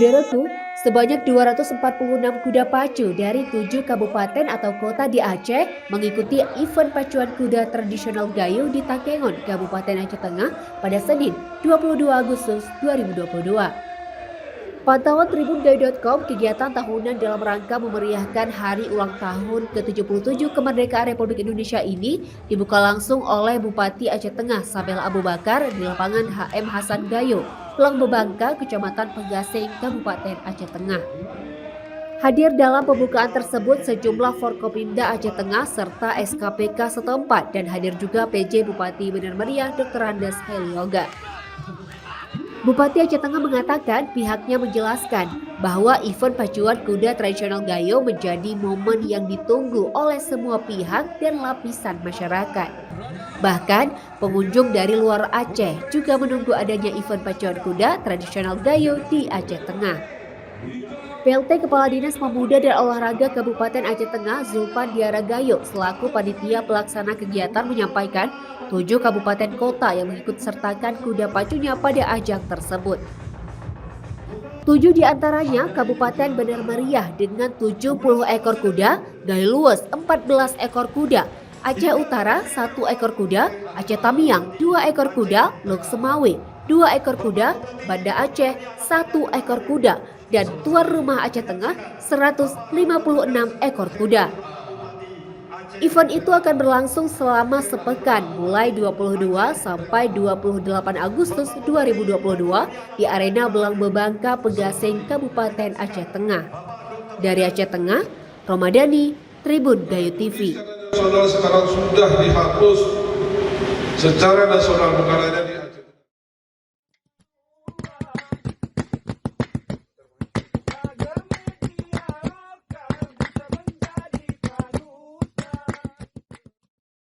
Saudaraku, sebanyak 246 kuda pacu dari 7 kabupaten atau kota di Aceh mengikuti event pacuan kuda tradisional Gayo di Takengon, Kabupaten Aceh Tengah pada Senin 22 Agustus 2022. Pantauan tribungayo.com, kegiatan tahunan dalam rangka memeriahkan hari ulang tahun ke-77 kemerdekaan Republik Indonesia ini dibuka langsung oleh Bupati Aceh Tengah Sabel Abu Bakar di lapangan HM Hasan Gayo, Pulang Bebangka, Kecamatan Pegasing, Kabupaten Aceh Tengah. Hadir dalam pembukaan tersebut sejumlah Forkopimda Aceh Tengah serta SKPK setempat, dan hadir juga PJ Bupati Benar Meriah Dr. Andes Helioga. Bupati Aceh Tengah mengatakan pihaknya menjelaskan bahwa event pacuan kuda tradisional Gayo menjadi momen yang ditunggu oleh semua pihak dan lapisan masyarakat. Bahkan pengunjung dari luar Aceh juga menunggu adanya event pacuan kuda tradisional Gayo di Aceh Tengah. PLT Kepala Dinas Pemuda dan Olahraga Kabupaten Aceh Tengah Zulpan Diara Gayo selaku panitia pelaksana kegiatan menyampaikan 7 kabupaten kota yang mengikut sertakan kuda pacunya pada ajang tersebut. 7 diantaranya Kabupaten Benar Meriah dengan 70 ekor kuda, Gayo Luwes 14 ekor kuda, Aceh Utara 1 ekor kuda, Aceh Tamiang 2 ekor kuda, Lok Semawe 2 ekor kuda, Banda Aceh 1 ekor kuda, dan tuan rumah Aceh Tengah 156 ekor kuda. Event itu akan berlangsung selama sepekan mulai 22 sampai 28 Agustus 2022 di Arena Belang Bebangka Pegasing, Kabupaten Aceh Tengah. Dari Aceh Tengah, Romadani, Tribun Gayo TV. Nasional sekarang sudah dihapus secara nasional, bukan hanya di